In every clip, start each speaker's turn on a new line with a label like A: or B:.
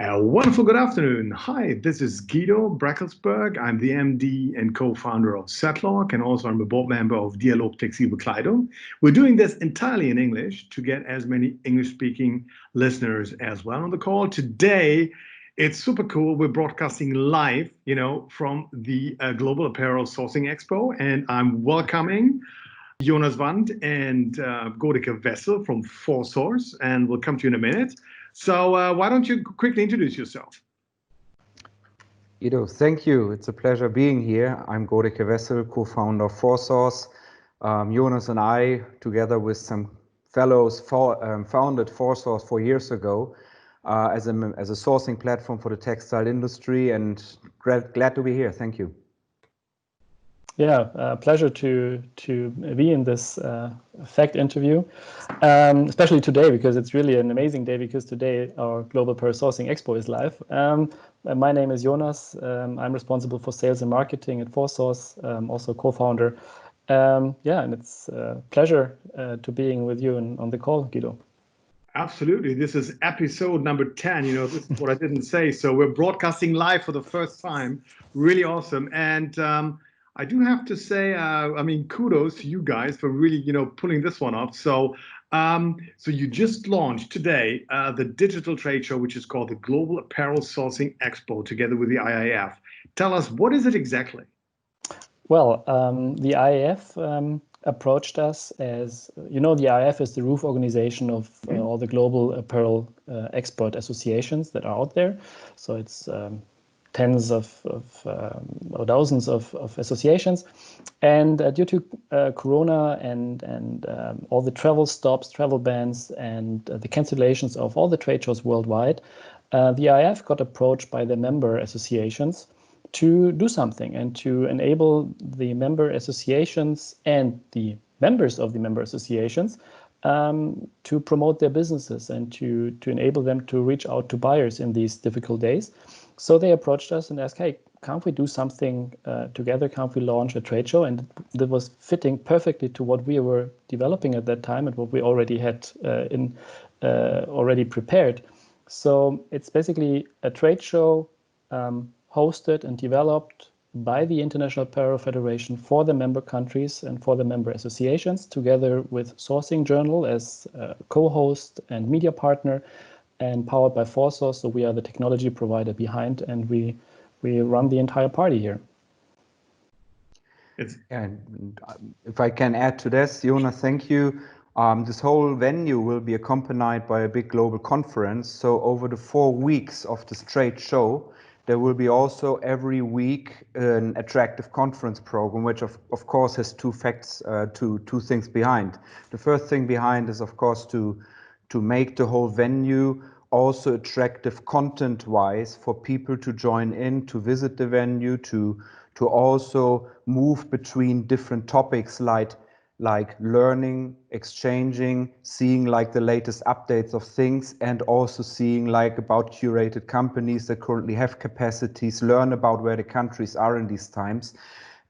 A: A wonderful good afternoon. Hi, this is Guido Brackelsberg. I'm the MD and co-founder of Setlock, and also I'm a board member of Textil-Bekleidung. We're doing this entirely in English to get as many English-speaking listeners as well on the call. Today, it's super cool. We're broadcasting live, from the Global Apparel Sourcing Expo, and I'm welcoming Jonas Wand and Godecke Wessel from Foursource, and we'll come to you in a minute. So why don't you quickly introduce yourself?
B: Guido, thank you. It's a pleasure being here. I'm Godecke Wessel, co-founder of Foursource. Jonas and I, together with some fellows, founded Foursource 4 years ago as a sourcing platform for the textile industry, and glad to be here. Thank you.
C: Yeah, pleasure to be in this fact interview, especially today, because it's really an amazing day, because today our Global Apparel Sourcing Expo is live. My name is Jonas. I'm responsible for sales and marketing at Foursource, also co-founder. And it's a pleasure to being with you on the call, Guido.
A: Absolutely. This is episode number 10. This is what I didn't say. So we're broadcasting live for the first time. Really awesome. And I do have to say, kudos to you guys for really, pulling this one off. So you just launched today the digital trade show, which is called the Global Apparel Sourcing Expo, together with the IIF. Tell us, what is it exactly?
C: Well, the IIF approached us as, the IIF is the roof organization of all the global apparel export associations that are out there. So it's tens of or thousands of associations, and due to Corona and all the travel stops, travel bans, and the cancellations of all the trade shows worldwide, the IIF got approached by the member associations to do something and to enable the member associations and the members of the member associations to promote their businesses and to enable them to reach out to buyers in these difficult days. So they approached us and asked, hey, can't we do something together? Can't we launch a trade show? And that was fitting perfectly to what we were developing at that time and what we already had already prepared. So it's basically a trade show hosted and developed by the International Apparel Federation for the member countries and for the member associations, together with Sourcing Journal as co-host and media partner, and powered by Foursource. So we are the technology provider behind, and we run the entire party here.
B: And if I can add to this, Jonas, thank you. This whole venue will be accompanied by a big global conference. So over the 4 weeks of this trade show, there will be also every week an attractive conference program, which of course has two things behind. The first thing behind is, of course, to make the whole venue also attractive content-wise for people to join in, to visit the venue, to also move between different topics like learning, exchanging, seeing like the latest updates of things, and also seeing like about curated companies that currently have capacities, learn about where the countries are in these times.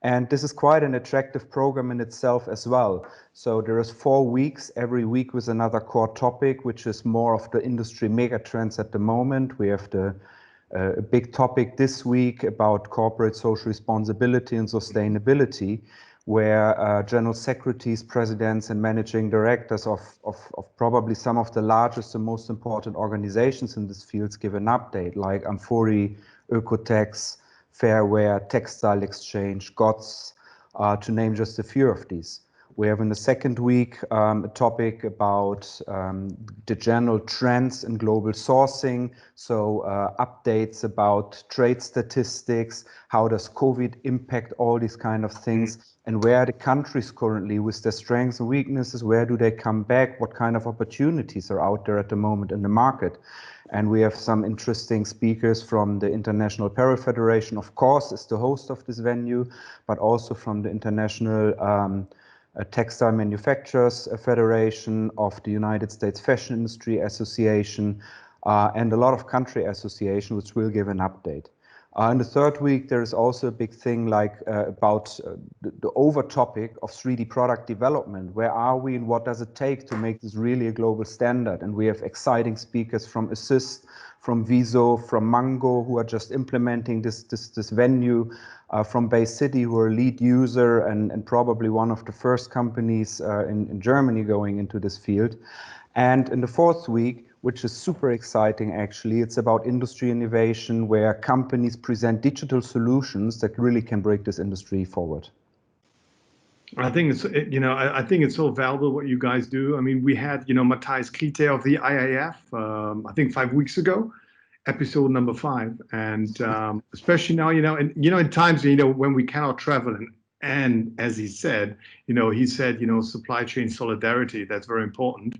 B: And this is quite an attractive program in itself as well. So there is 4 weeks, every week with another core topic, which is more of the industry mega trends at the moment. We have a big topic this week about corporate social responsibility and sustainability, where general secretaries, presidents, and managing directors of probably some of the largest and most important organizations in this field give an update, like Amfori, Oekotex, Fairwear, Textile Exchange, GOTS, to name just a few of these. We have in the second week a topic about the general trends in global sourcing, so updates about trade statistics, how does COVID impact all these kind of things, and where are the countries currently with their strengths and weaknesses, where do they come back, what kind of opportunities are out there at the moment in the market. And we have some interesting speakers from the International Apparel Federation, of course, is the host of this venue, but also from the International Textile Manufacturers Federation, of the United States Fashion Industry Association, and a lot of country associations, which will give an update. In the third week, there is also a big thing like about the over topic of 3D product development. Where are we and what does it take to make this really a global standard? And we have exciting speakers from Assist, from Viso, from Mango, who are just implementing this venue, from Bay City, who are a lead user and probably one of the first companies in Germany going into this field. And in the fourth week, which is super exciting actually, it's about industry innovation, where companies present digital solutions that really can break this industry forward.
A: I think it's, I think it's so valuable what you guys do. I mean, we had, Matthias Kliete of the IAF, I think 5 weeks ago, episode number 5. And especially now, in times, when we cannot travel and as he said, supply chain solidarity, that's very important.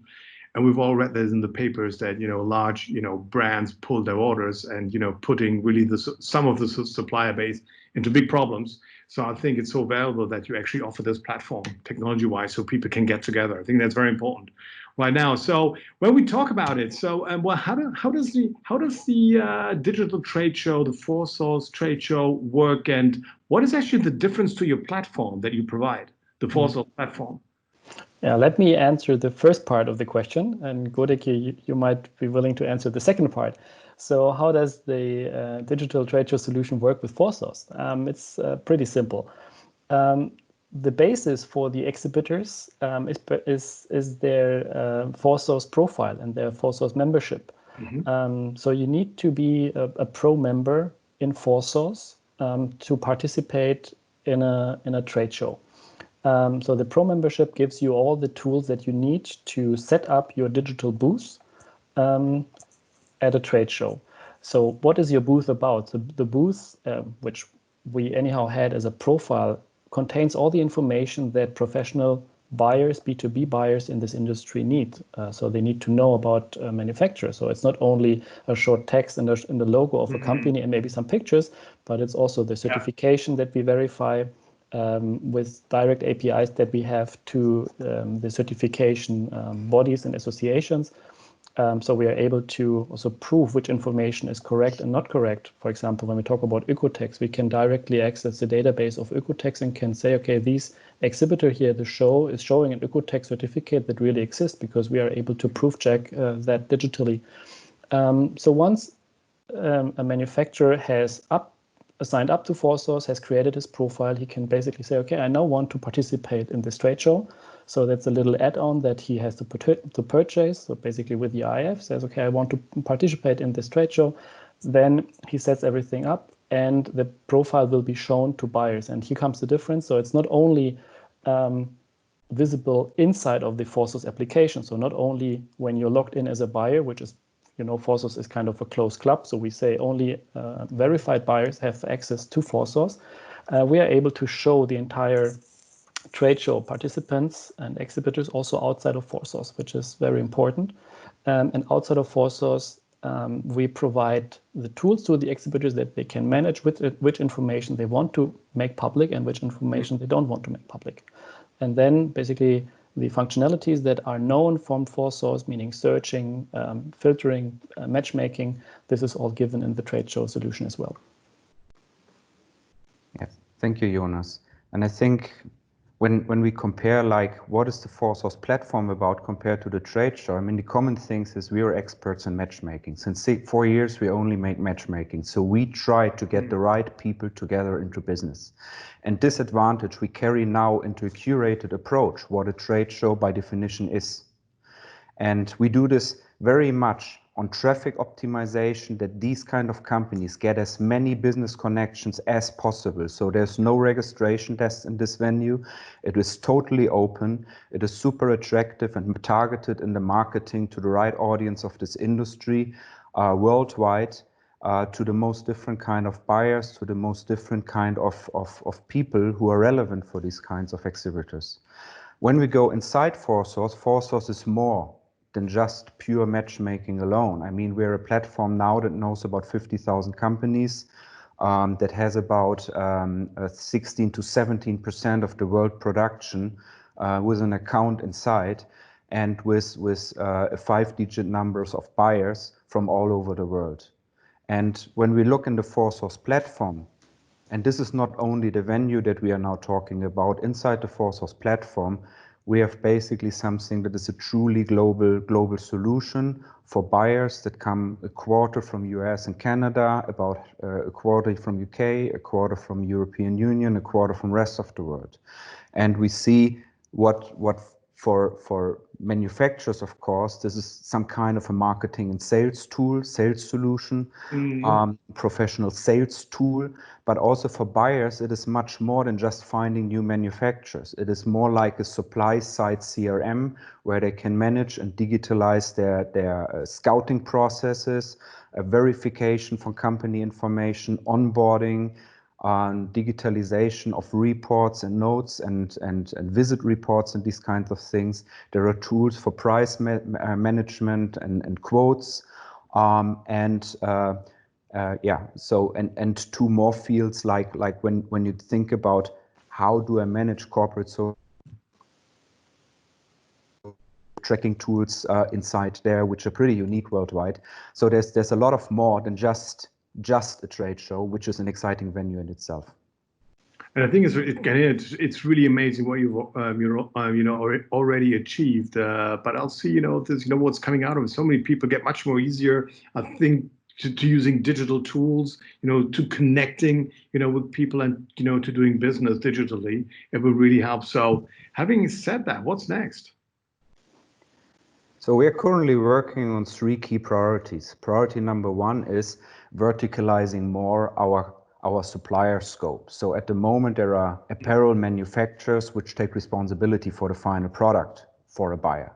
A: And we've all read this in the papers that, large, brands pulled their orders and, putting really some of the supplier base into big problems. So I think it's so valuable that you actually offer this platform technology-wise so people can get together. I think that's very important right now. So when we talk about it, how does the digital trade show, the Foursource trade show work, and what is actually the difference to your platform that you provide, the Foursource platform?
C: Yeah, let me answer the first part of the question, and Godecke, you might be willing to answer the second part. So how does the digital trade show solution work with Foursource? It's pretty simple. The basis for the exhibitors is their Foursource profile and their Foursource membership. So you need to be a pro member in Foursource to participate in a trade show. So the pro membership gives you all the tools that you need to set up your digital booth at a trade show. So what is your booth about? The booth, which we anyhow had as a profile, contains all the information that professional buyers, B2B buyers in this industry need. So they need to know about manufacturers. So it's not only a short text in the logo of a company and maybe some pictures, but it's also the certification that we verify with direct APIs that we have to the certification bodies and associations. So we are able to also prove which information is correct and not correct. For example, when we talk about Oekotex, we can directly access the database of Oekotex and can say, okay, this exhibitor here, the show is showing an Oekotex certificate that really exists because we are able to proof check that digitally. So once a manufacturer has signed up to Foursource, has created his profile, he can basically say, okay, I now want to participate in this trade show. So that's a little add-on that he has to purchase. So basically with the IF says, okay, I want to participate in this trade show. Then he sets everything up and the profile will be shown to buyers. And here comes the difference. So it's not only visible inside of the Foursource application. So not only when you're logged in as a buyer, which is, Foursource is kind of a closed club. So we say only verified buyers have access to Foursource. We are able to show the entire trade show participants and exhibitors also outside of Foursource, which is very important. And outside of Foursource, we provide the tools to the exhibitors that they can manage which information they want to make public and which information they don't want to make public. And then basically the functionalities that are known from Foursource, meaning searching, filtering, matchmaking, this is all given in the trade show solution as well.
B: Yes, thank you, Jonas. And I think when we compare like what is the Foursource platform about compared to the trade show, I mean, the common things is we are experts in matchmaking. Since 4 years, we only make matchmaking. So we try to get the right people together into business. And this advantage we carry now into a curated approach, what a trade show by definition is. And we do this very much on traffic optimization, that these kind of companies get as many business connections as possible. So there's no registration test in this venue. It is totally open. It is super attractive and targeted in the marketing to the right audience of this industry worldwide, to the most different kind of buyers, to the most different kind of people who are relevant for these kinds of exhibitors. When we go inside Foursource, Foursource is more than just pure matchmaking alone. I mean, we're a platform now that knows about 50,000 companies, that has about 16 to 17% of the world production with an account inside, and with 5-digit numbers of buyers from all over the world. And when we look in the Foursource platform, and this is not only the venue that we are now talking about, inside the Foursource platform, we have basically something that is a truly global solution for buyers that come a quarter from US and Canada, about a quarter from UK, a quarter from European Union, a quarter from rest of the world. And we see what for manufacturers, of course, this is some kind of a marketing and sales tool, sales solution, professional sales tool, but also for buyers, it is much more than just finding new manufacturers. It is more like a supply side CRM where they can manage and digitalize their scouting processes, a verification for company information, onboarding, digitalization of reports and notes and visit reports and these kinds of things. There are tools for price management and quotes, and two more fields like when you think about how do I manage corporate tracking tools inside there, which are pretty unique worldwide. So there's a lot of more than just a trade show, which is an exciting venue in itself.
A: And I think it's really amazing what you've already achieved. But I'll see what's coming out of it. So many people get much more easier, I think, to using digital tools, to connecting, with people and to doing business digitally. It will really help. So having said that, what's next?
B: So we are currently working on 3 key priorities. Priority number 1 is verticalizing more our supplier scope. So at the moment, there are apparel manufacturers which take responsibility for the final product for a buyer.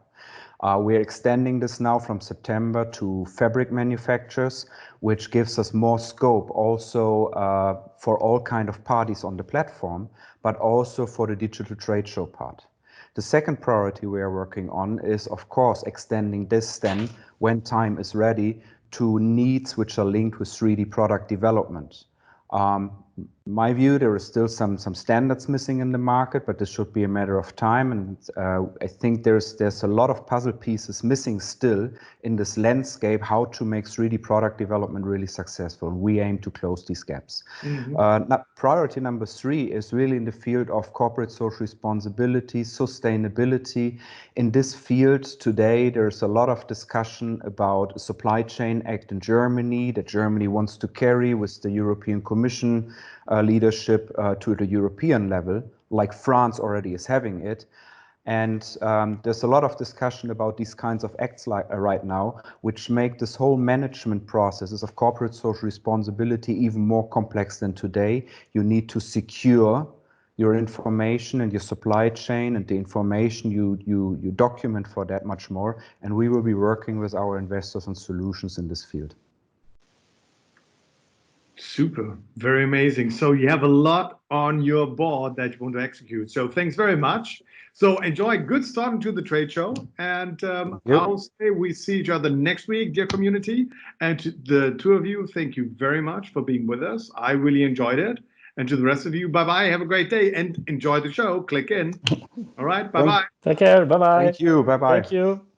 B: We are extending this now from September to fabric manufacturers, which gives us more scope also for all kind of parties on the platform, but also for the digital trade show part. The second priority we are working on is, of course, extending this then, when time is ready, to needs which are linked with 3D product development. My view, there is still some standards missing in the market, but this should be a matter of time. And I think there's a lot of puzzle pieces missing still in this landscape, how to make 3D product development really successful. We aim to close these gaps. Priority number 3 is really in the field of corporate social responsibility, sustainability. In this field today, there's a lot of discussion about a supply chain act in Germany that Germany wants to carry with the European Commission leadership to the European level, like France already is having it. And there's a lot of discussion about these kinds of acts right now, which make this whole management processes of corporate social responsibility even more complex than today. You need to secure your information and your supply chain and the information you document for that much more. And we will be working with our investors on solutions in this field.
A: Super, very amazing. So you have a lot on your board that you want to execute. So thanks very much. So enjoy, good start into the trade show. And I'll say we see each other next week, dear community. And to the 2 of you, thank you very much for being with us. I really enjoyed it. And to the rest of you, bye-bye. Have a great day and enjoy the show. Click in. All right, bye-bye.
C: Take care. Bye-bye.
B: Thank you. Bye-bye.
C: Thank you.